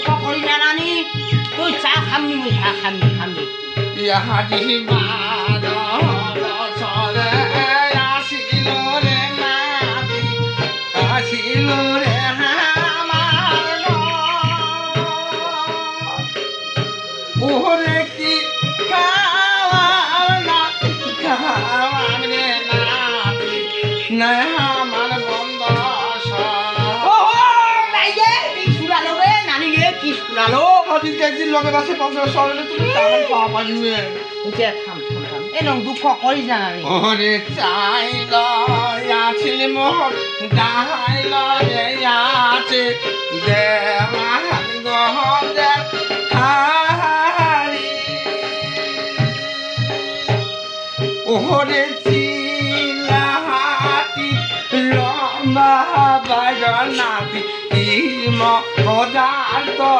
দুঃখ করি না নানি তুই চা খামনি মুই চা খামনি ইহাজি বারো বছরে আসিল রে নাতি আসিল রে আমার ওরে কি খাওয়ার না খাওয়ার রে নাতি না আমার বন্ধ লগে বাসে পঞ্চাশ সরলে তুমি টাকা পাওয়া পারবে দুঃখ করিস না নানি ওরে চাইল আছিল মোর ডাইল রে আছে দেওয়ার গহদের হারি ওরে চিলাহাতি লম্বা বাগনাতি মজার তো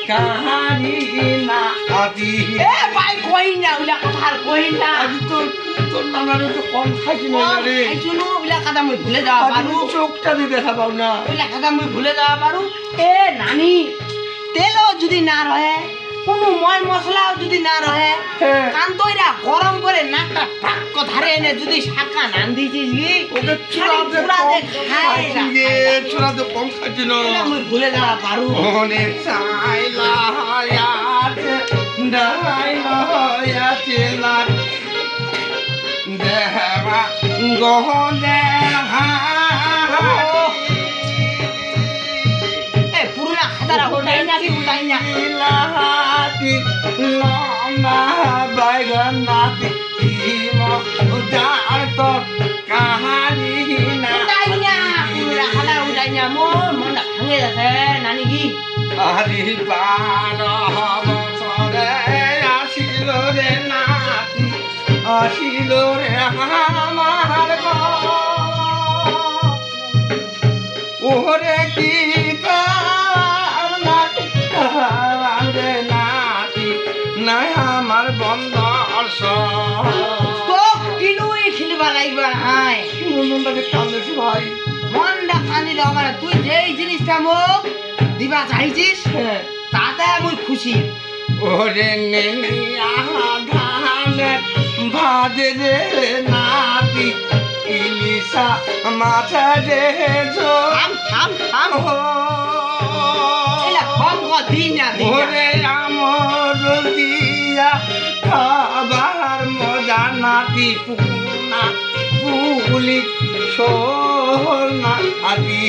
কাহানি না আদি এ ভাই কই না ওলা কথা কই না আদি তোর নানারে তো কম খাইছি না রে খাইছুনো ওলা কথা মই ভুলে যাওয়া পারু চোখটা দি দেখা পাও না ওলা কথা মই ভুলে যাওয়া পারু এ নানি তেলও যদি না রহে কোনো ময় মশলাও যদি না রহে কান্তইরা গরম করে নাকটা টাক্ক ধারে এনে যদি শাকা নান দিছিস কি ওকে চূড়াতে কম খাইছি না মই ভুলে যাওয়া পারু ওনে চাইলা হায়াতে ডাইলা হায়াতে লাগ দেহবা গহনে এ পুরনা খাতারা উঠাই না কি উঠাই না লাহাতি লম্বা বাইগন নাতি উদার তো কাহানি না উঠাই না পুরনা খাতারা উঠাই না মোর মনটা ভাঙে যাচ্ছে নানি কি আরে 12 বছরে আসিল রে নাতি আসিল রে আমার ওরে কি রে নাতি নাই আমার বন্ধ তো কিনুই খেলিবা লাগবা হাই মনটাকে কান্দেছি ভাই মনটা কান্দিলে হবে না তুই যেই জিনিসটা মোক দিবা চাইছিস তাতে আমি খুশি ওরে নেনিয়া ধানে ভাজে রে নাতি ইলিশা মাছা রে থাম এলা কম দিই না ওরে আমর দিয়া খাবার মজা নাতি পুনা পুলি সোনা আদি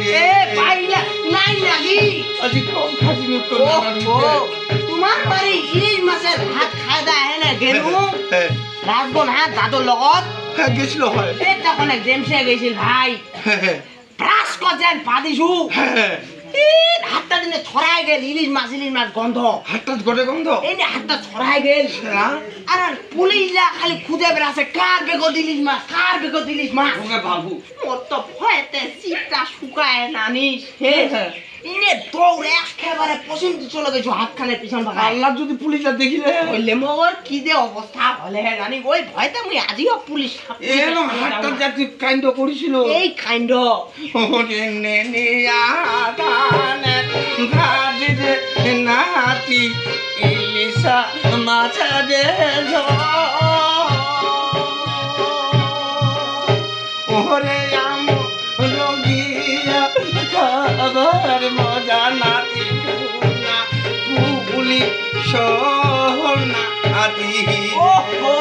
রে পাইলা নাই লাগি আজি কম খাজি তো তোমার বাড়ি ইলিশ মাছের ভাত খাই দা এনে গেলু রাজবন হ্যাঁ দাদুর লগত গেছিল হয় তখন জেমসে গেছিল ভাই ব্রাশ করছেন পাদিছু হাতটা দিনে ছড়াই গেল ইলিশ মাছ গন্ধ হাতটা গড়ে গন্ধ এই হাতটা ছড়াই গেল আর পুলিশরা খালি খুঁজে বেড়াছে কার বেগত ইলিশ মাছ ওকে বাবু মোর তো ভয়তে চিপটা শুকায় নানিস হে ইনে দৌড়ে একেবারে পছন্দ চলে গেছো হাতখানের পিছন ভাগা আল্লাহ যদি পুলিশরা দেখিলে বললে মোর কি যে অবস্থা হলে জানি ওই ভয়তে মুই আজিও পুলিশ এরকম হাতটা যাতে কাইন্ড করেছিল এই কাইন্ড ওরে নেনিয়া ধানে ভাজি রে নাতি ইলিশা মাছা রে ওরে আম রোগিয়া খাবার মজা নাতি পুনা পুলি সোনা আদি ওহো